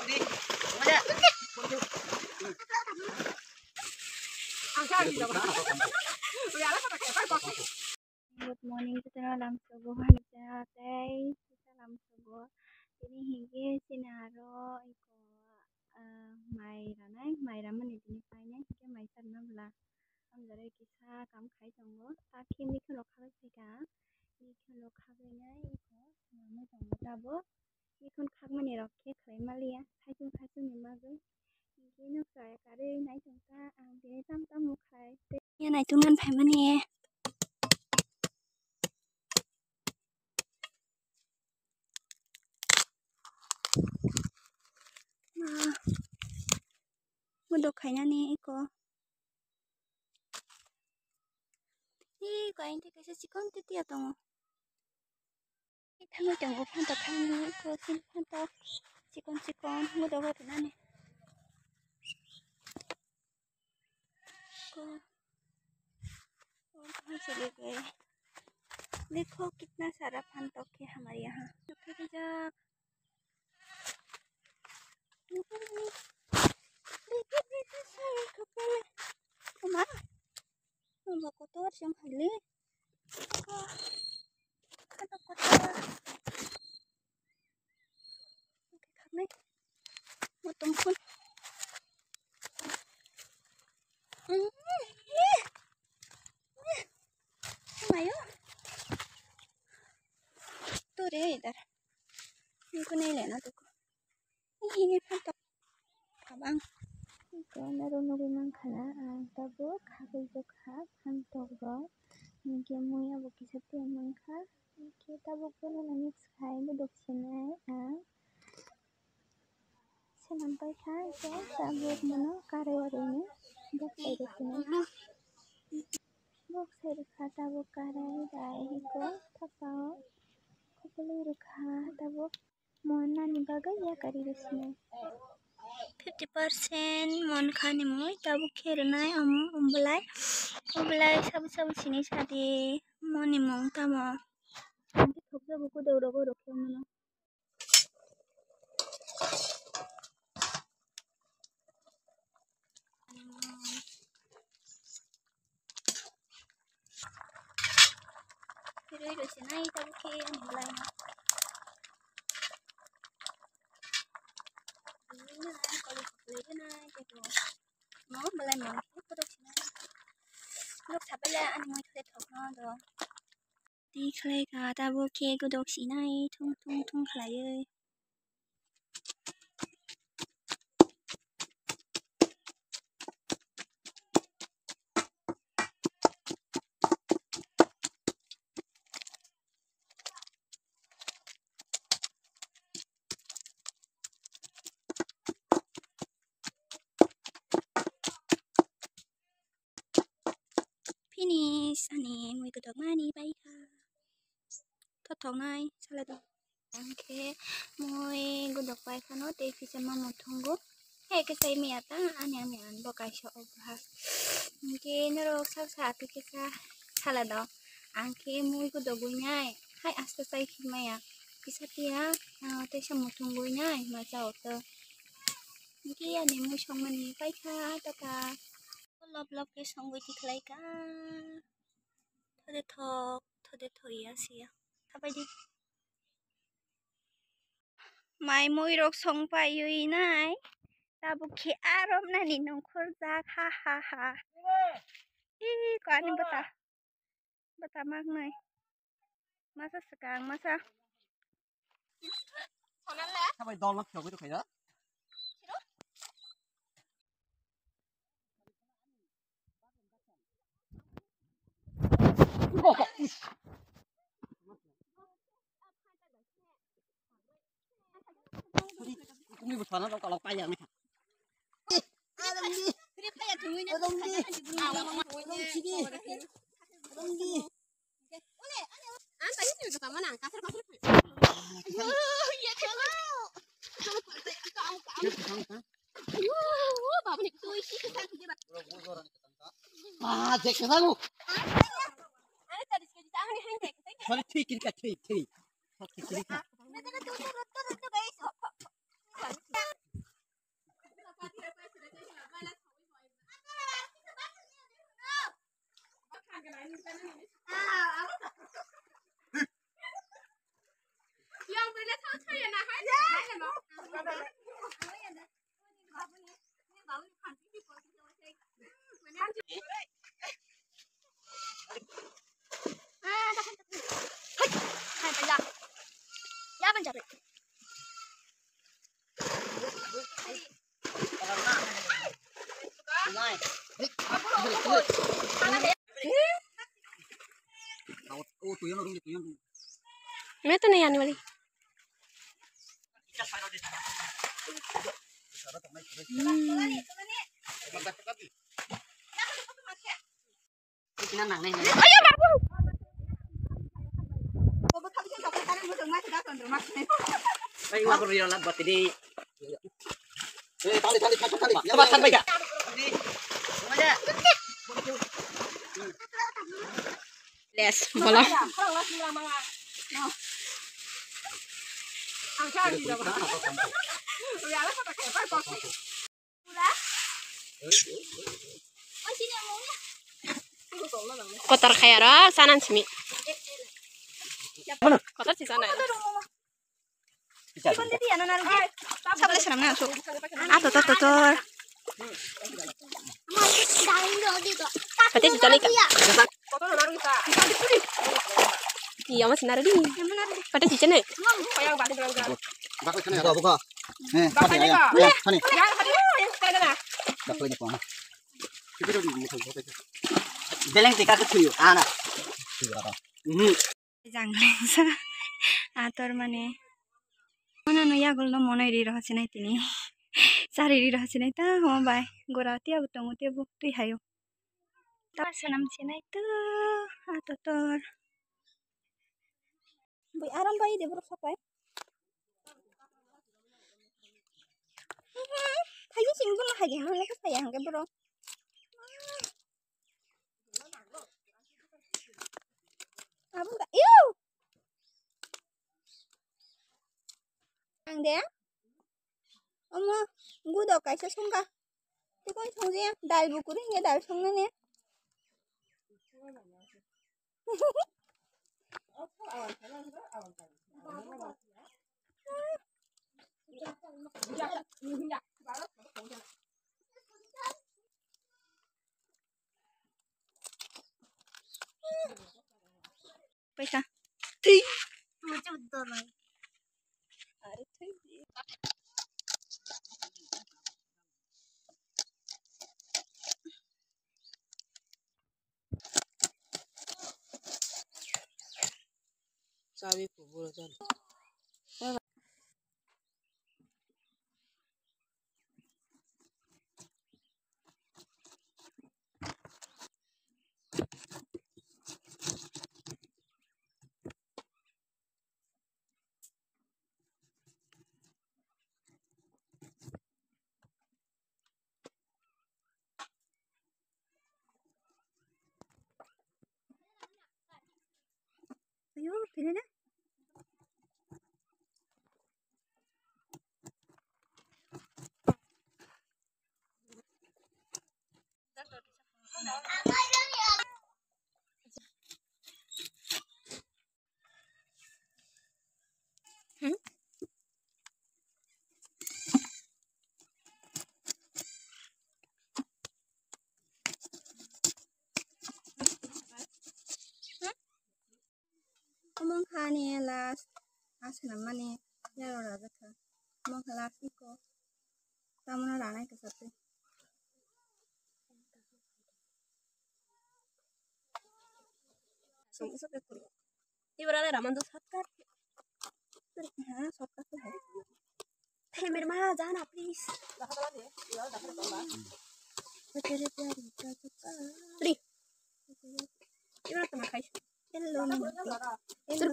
Good morning kita làm subuh kita teh kita làm subuh ini hingga sinaro iko mai ramen ini kayaknya kita mai karena belah amjare kita kam khai tonggo taki mi khalo khabai sika mi khalo khabainya iko namu tonggo tabo mi khon khagmani rokke khlai malia thaitung ni magai ini kaya kare nai tongka ang dini tam mukhai ya nai tungan phai mani Mudok kayaknya nih iko. Iko ini kasih sikon titi atau kita mau tunggu pantok kami iko sin pantok sikon mudok apa nih? Iko. कहाँ चले गए देखो कितना सारा पंतोक है हमारे यहाँ kotor yang hali kotor karena motong pun ayo tuh deh itar ini नहीं लेना तुमको ini पंतोक kabang iko narunugi mangkhala tabo khabai jokha pantok rok ningke mui abo kisa tia mangkha ningke tabo kono na mix khai budok sinai senampai kha iko tabo mono kare warini bok sai sinai bok sai rukha tabo kare dai iko thapao kopului rukha tabo mohon nani bagai ya kari sinai 50% मन खाने मुई तब खेरना है अम्बलाई सब चीनी सादी मनी मोंग तमो अंति थोपे बुकु दौड़ो रखे मनो फिर ये ना ही तब खे अम्बलाई nó belai mau produk sini lúc thắp bela anh mới thấy thọc nó rồi đi khai cả ta vô kia cái đồ xí này thung khai ơi finish ani mui cái đồ mani bay ka thot thong nai sala do angke mui cái đồ bay ka no te pisa ma mo thonggo he ke sai mi ata ani ami an bokai sho obha angke nero sa ati ke sa sala do angke mui cái đồ gui nhai hai asta sai khimaya pisa tia te sa mo thonggo nhai ma chao to angke ani mui song mani bay ka tata lop ke song gui tiklai ka thode thoya sia apa di mai moi rok song pai yui nai tabu ki arom na ni nong khorja ha ko ani bata mak nai masa sekarang masa sao mày đo lắm kiểu cái được phải đó cũng đi một phần nó đâu có lọc tay à mày à dễ cái đâu Thôi ठीक है ठीक मैं तो नहीं आने वाली। Les, bola. Kotor kayak ra, sanan simi. Kotor sih sana. Sabar seram na so. Tor. Pati di tali ka. Iya masih nari di. Pati di sana. buka. Nih, sini. Beleng tika ketuyu, anak. Janglesa. Ator mane. Mana no ya gol no mona iri roh sinai tini. Sari iri roh sinai ta ho bai. Gorati abu tongu ti abu tu hayo. Tar senam sinai tu atotor. Bai aram bai de bro sapai. Haji singbul haji hang lekas saya hang bro. Abu enggak. Iu. Ang deh. Oma, gue udah kayak sungka. Itu kan sungguhnya dal bukunya ya dal sungguhnya. Pesa. Ti. Macam betul lah. Ada ti. Sabi kubur jan. Ayo, pilih deh. Omong kani las asana mani ya lo raga tha. Omong las iko. Tamu na rana ke sate. Sampai ke kuru. Ibaratnya raman tuh shortcut. हाँ सबका तो है Hey, मेरे माँ जाना please. तेरे प्यारी का चुका Tri. Ibarat sama kayak. Hello Terus